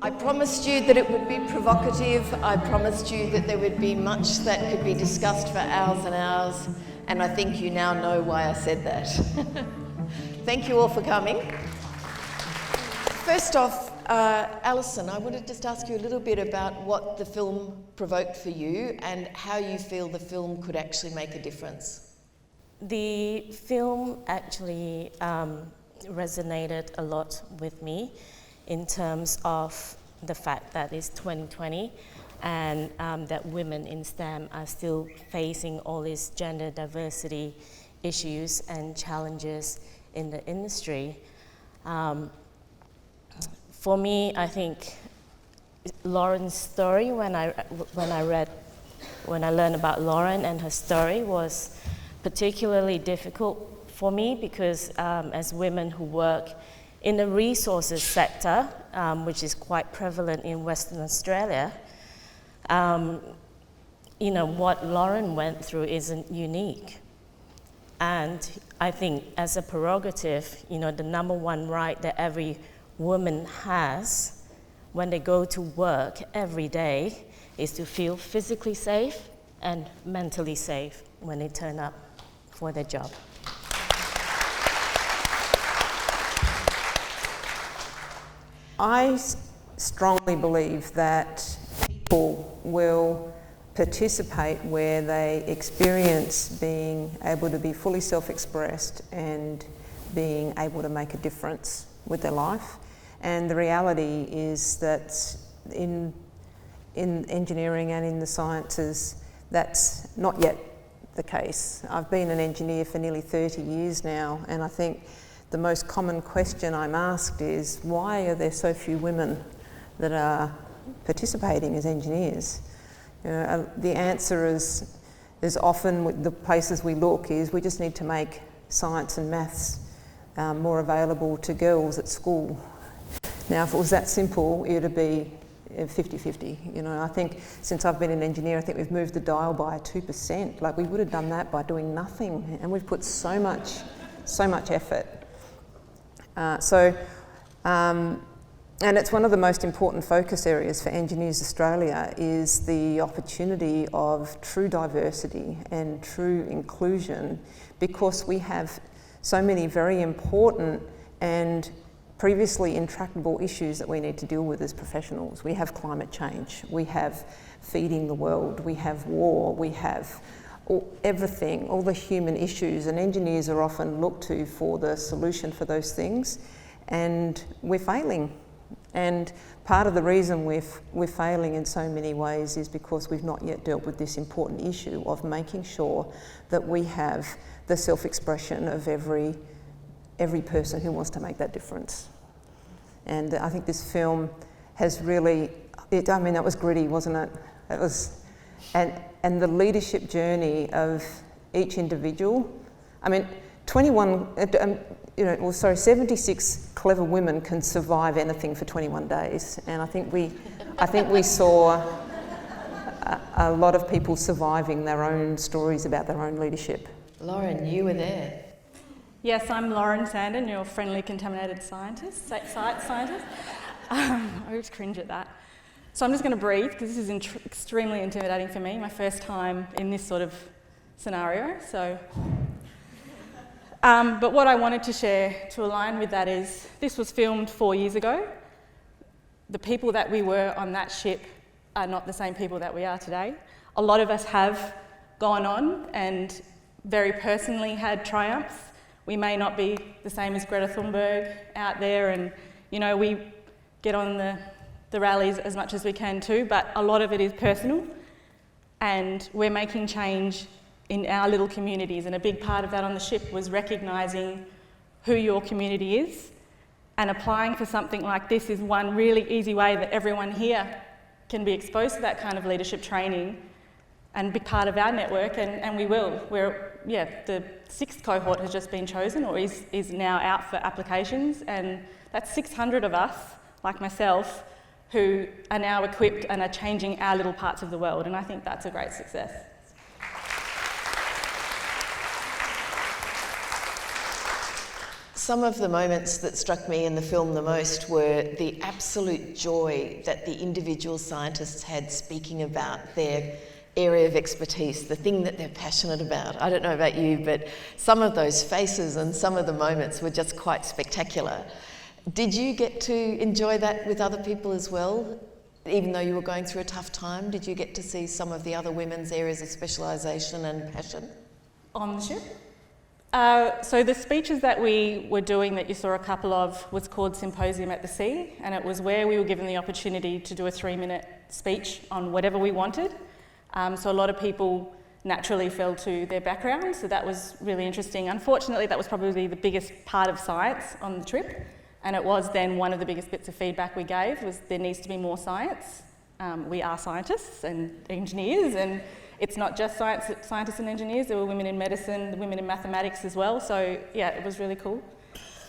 I promised you that it would be provocative. I promised you that there would be much that could be discussed for hours and hours, and I think you now know why I said that. Thank you all for coming. First off, Allison, I want to just ask you a little bit about what the film provoked for you and how you feel the film could actually make a difference. The film actually resonated a lot with me in terms of the fact that it's 2020 and that women in STEM are still facing all these gender diversity issues and challenges in the industry. For me, I think Lauren's story, when I learned about Lauren and her story, was particularly difficult for me because as women who work in the resources sector, which is quite prevalent in Western Australia, what Lauren went through isn't unique. And I think as a prerogative, the number one right that every woman has when they go to work every day is to feel physically safe and mentally safe when they turn up for their job. I strongly believe that people will participate where they experience being able to be fully self-expressed and being able to make a difference with their life. And the reality is that in engineering and in the sciences, that's not yet the case. I've been an engineer for nearly 30 years now, and I think the most common question I'm asked is, why are there so few women that are participating as engineers? The answer is often with the places we look is we just need to make science and maths more available to girls at school. Now, if it was that simple, it would be 50-50. I think since I've been an engineer, I think we've moved the dial by 2%. Like, we would have done that by doing nothing, and we've put so much effort. And it's one of the most important focus areas for Engineers Australia is the opportunity of true diversity and true inclusion, because we have so many very important and previously intractable issues that we need to deal with as professionals. We have climate change, we have feeding the world, we have war, we have everything, all the human issues, and engineers are often looked to for the solution for those things, and we're failing. And part of the reason we're failing in so many ways is because we've not yet dealt with this important issue of making sure that we have the self-expression of every person who wants to make that difference. And I think this film has really, that was gritty, wasn't it? It was, and the leadership journey of each individual. 76 clever women can survive anything for 21 days, and I think we saw a lot of people surviving their own stories about their own leadership. Lauren, you were there. Yes, I'm Lauren Sandon, your friendly contaminated scientist, site scientist. I always cringe at that. So I'm just going to breathe because this is extremely intimidating for me, my first time in this sort of scenario. So. But what I wanted to share to align with that is, this was filmed 4 years ago. The people that we were on that ship are not the same people that we are today. A lot of us have gone on and very personally had triumphs. We may not be the same as Greta Thunberg out there, and we get on the rallies as much as we can too, but a lot of it is personal, and we're making change in our little communities, and a big part of that on the ship was recognising who your community is, and applying for something like this is one really easy way that everyone here can be exposed to that kind of leadership training and be part of our network, and we will. The 6th cohort has just been chosen, or is now out for applications, and that's 600 of us, like myself, who are now equipped and are changing our little parts of the world, and I think that's a great success. Some of the moments that struck me in the film the most were the absolute joy that the individual scientists had speaking about their area of expertise, the thing that they're passionate about. I don't know about you, but some of those faces and some of the moments were just quite spectacular. Did you get to enjoy that with other people as well? Even though you were going through a tough time, did you get to see some of the other women's areas of specialisation and passion? On the ship? So the speeches that we were doing that you saw a couple of was called Symposium at the Sea, and it was where we were given the opportunity to do a 3-minute speech on whatever we wanted. So a lot of people naturally fell to their background, so that was really interesting. Unfortunately, that was probably the biggest part of science on the trip, and it was then one of the biggest bits of feedback we gave was there needs to be more science. We are scientists and engineers, and it's not just scientists and engineers, there were women in medicine, women in mathematics as well, so yeah, it was really cool.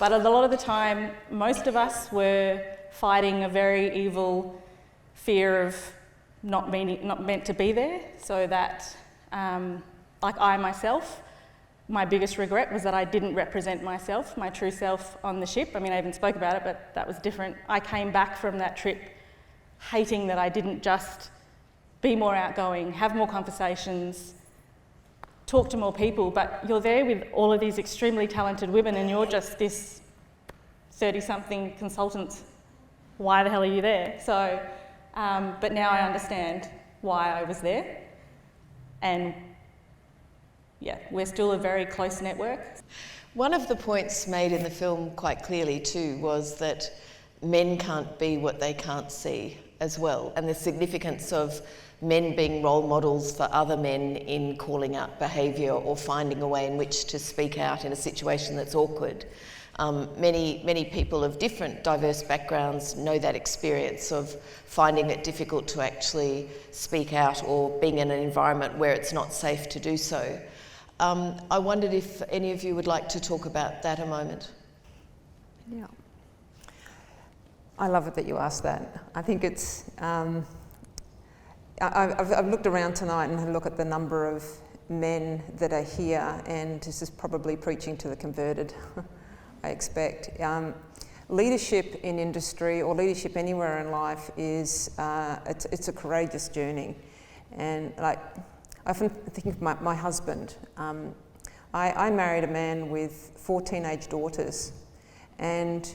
But a lot of the time, most of us were fighting a very evil fear of not meant to be there, so that, like I myself, my biggest regret was that I didn't represent myself, my true self on the ship. I mean, I even spoke about it, but that was different. I came back from that trip hating that I didn't just be more outgoing, have more conversations, talk to more people, but you're there with all of these extremely talented women and you're just this 30-something consultant. Why the hell are you there? So, but now I understand why I was there, and yeah, we're still a very close network. One of the points made in the film quite clearly too was that men can't be what they can't see as well, and the significance of men being role models for other men in calling out behaviour or finding a way in which to speak out in a situation that's awkward. Many people of different diverse backgrounds know that experience of finding it difficult to actually speak out or being in an environment where it's not safe to do so. I wondered if any of you would like to talk about that a moment. Yeah. I love it that you asked that. I think it's, I've looked around tonight and had a look at the number of men that are here, and this is probably preaching to the converted, I expect. Leadership in industry or leadership anywhere in life is, it's a courageous journey. And like, I often think of my husband. I married a man with 4 teenage daughters, and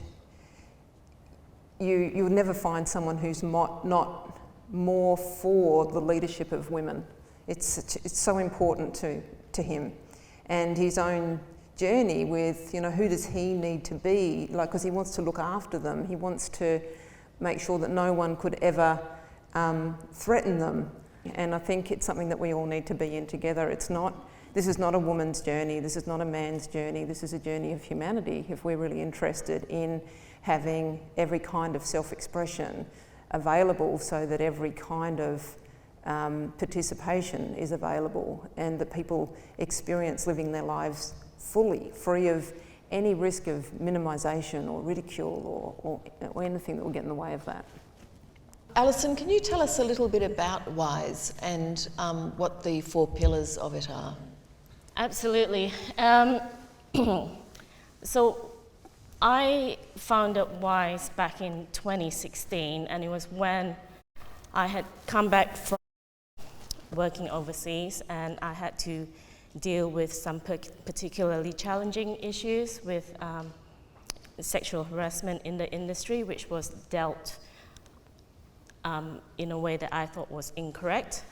you'll never find someone who's not more for the leadership of women. It's so important to him, and his own journey with, you know, who does he need to be, like, because he wants to look after them, he wants to make sure that no one could ever threaten them, and I think it's something that we all need to be in together. This is not a woman's journey, this is not a man's journey, this is a journey of humanity if we're really interested in having every kind of self-expression available, so that every kind of participation is available and that people experience living their lives fully, free of any risk of minimisation or ridicule or anything that will get in the way of that. Allison, can you tell us a little bit about WISE and what the 4 pillars of it are? Absolutely. So I founded WISE back in 2016, and it was when I had come back from working overseas, and I had to deal with some particularly challenging issues with sexual harassment in the industry, which was dealt in a way that I thought was incorrect.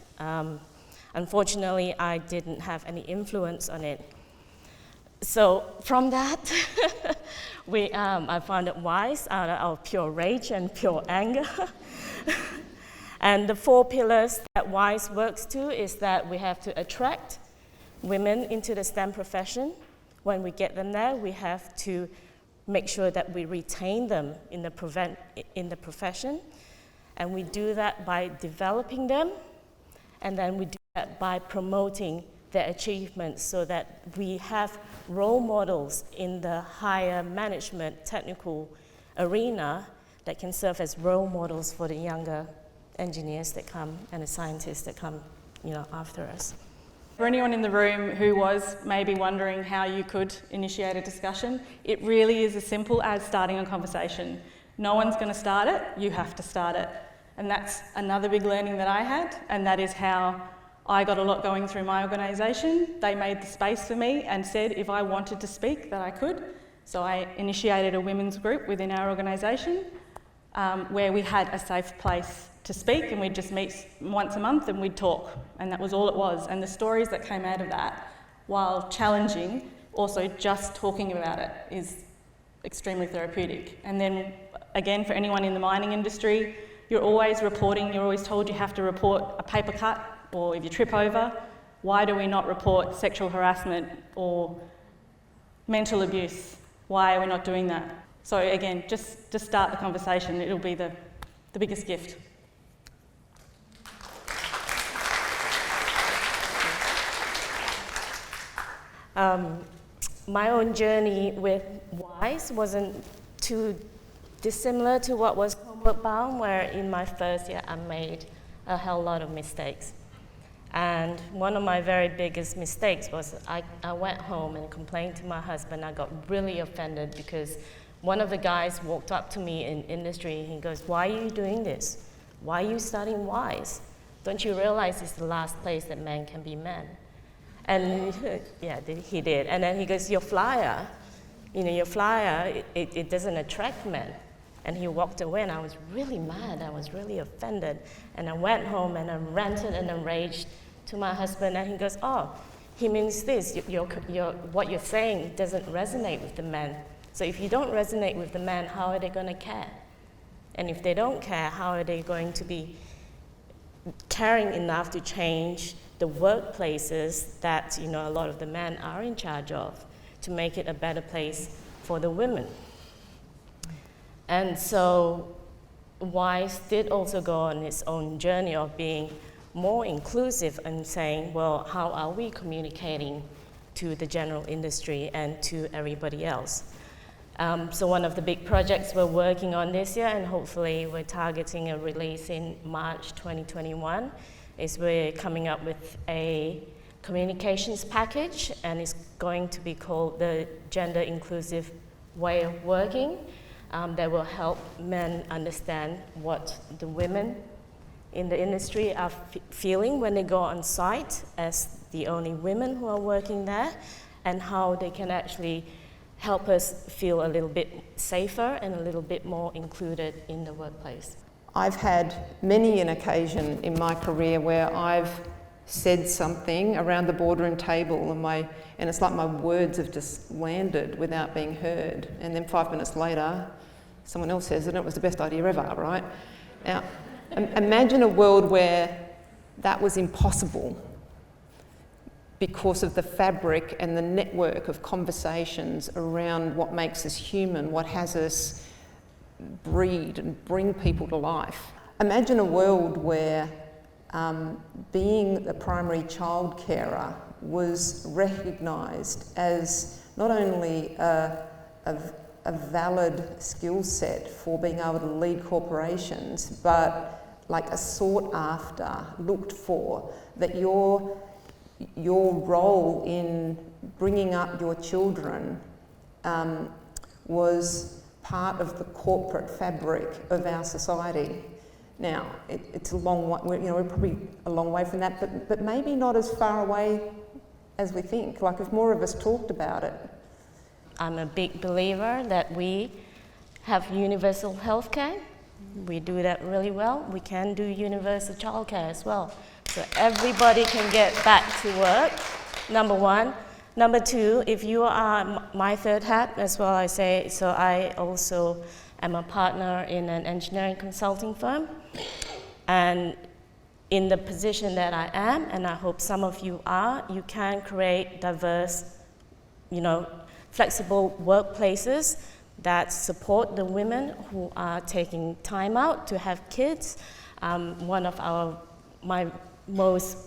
Unfortunately, I didn't have any influence on it. So from that, I founded WISE out of pure rage and pure anger. And the 4 pillars that WISE works to is that we have to attract women into the STEM profession. When we get them there, we have to make sure that we retain them in the profession. And we do that by developing them, and then we do that by promoting their achievements so that we have role models in the higher management technical arena that can serve as role models for the younger engineers that come and the scientists that come, after us. For anyone in the room who was maybe wondering how you could initiate a discussion, it really is as simple as starting a conversation. No one's going to start it, you have to start it. And that's another big learning that I had, and that is how I got a lot going through my organisation. They made the space for me and said if I wanted to speak that I could. So I initiated a women's group within our organisation where we had a safe place to speak, and we'd just meet once a month and we'd talk, and that was all it was. And the stories that came out of that, while challenging, also just talking about it is extremely therapeutic. And then again, for anyone in the mining industry, you're always reporting, you're always told you have to report a paper cut or if you trip over. Why do we not report sexual harassment or mental abuse? Why are we not doing that? So again, just start the conversation. It'll be the biggest gift. My own journey with WISE wasn't too dissimilar to what was Homeward Bound, where in my first year I made a hell lot of mistakes. And one of my very biggest mistakes was I went home and complained to my husband. I got really offended because one of the guys walked up to me in industry and he goes, "Why are you doing this? Why are you studying WISE? Don't you realize it's the last place that men can be men?" And yeah, he did. And then he goes, your flyer, it doesn't attract men. And he walked away and I was really mad, I was really offended. And I went home and I ranted and enraged to my husband, and he goes, "Oh, he means this, what you're saying doesn't resonate with the men. So if you don't resonate with the men, how are they gonna care? And if they don't care, how are they going to be caring enough to change the workplaces that a lot of the men are in charge of, to make it a better place for the women?" And so WISE did also go on its own journey of being more inclusive and saying, well, how are we communicating to the general industry and to everybody else? So one of the big projects we're working on this year, and hopefully we're targeting a release in March 2021, is we're coming up with a communications package, and it's going to be called the Gender Inclusive Way of Working, that will help men understand what the women in the industry are feeling when they go on site as the only women who are working there, and how they can actually help us feel a little bit safer and a little bit more included in the workplace. I've had many an occasion in my career where I've said something around the boardroom table and it's like my words have just landed without being heard, and then 5 minutes later someone else says it and it was the best idea ever, right? Now, imagine a world where that was impossible because of the fabric and the network of conversations around what makes us human, what has us breed and bring people to life. Imagine a world where being a primary child carer was recognised as not only a valid skill set for being able to lead corporations, but like a sought after, looked for, that your role in bringing up your children was part of the corporate fabric of our society. Now, it's a long way, we're probably a long way from that, but maybe not as far away as we think. Like if more of us talked about it. I'm a big believer that we have universal healthcare. We do that really well. We can do universal childcare as well. So everybody can get back to work, number one. Number two, if you are my third hat, as well I say, so I also am a partner in an engineering consulting firm. And in the position that I am, and I hope some of you are, you can create diverse, flexible workplaces that support the women who are taking time out to have kids. One of my most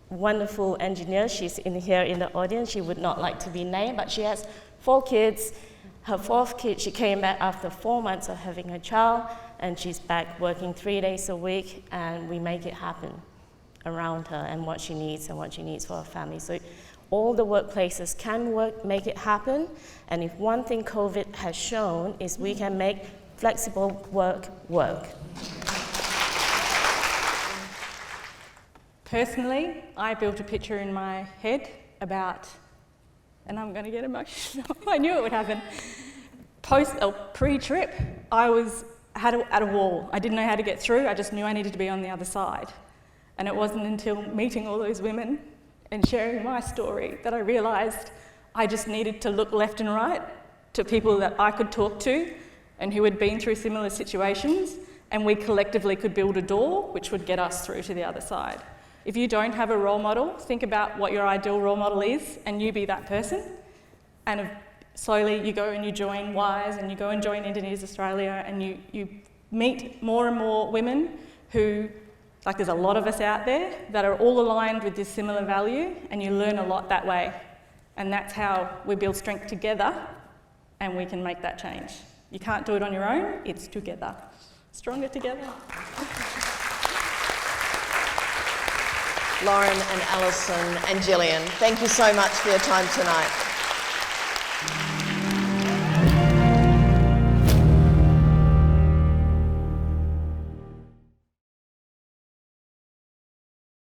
wonderful engineer, she's here in the audience, she would not like to be named, but she has 4 kids. Her 4th kid, she came back after 4 months of having her child, and she's back working 3 days a week, and we make it happen. around her and what she needs for her family. So all the workplaces can make it happen. And if one thing COVID has shown is we can make flexible work work. Personally, I built a picture in my head about, and I'm going to get emotional, I knew it would happen. Pre-trip, I was at a wall. I didn't know how to get through, I just knew I needed to be on the other side. And it wasn't until meeting all those women and sharing my story that I realised I just needed to look left and right to people that I could talk to and who had been through similar situations, and we collectively could build a door which would get us through to the other side. If you don't have a role model, think about what your ideal role model is and you be that person. And slowly you go and you join WISE and you go and join Indonesia's Australia, and you meet more and more women who, like there's a lot of us out there that are all aligned with this similar value, and you learn a lot that way. And that's how we build strength together and we can make that change. You can't do it on your own, it's together. Stronger together. Lauren and Allison and Jillian, thank you so much for your time tonight.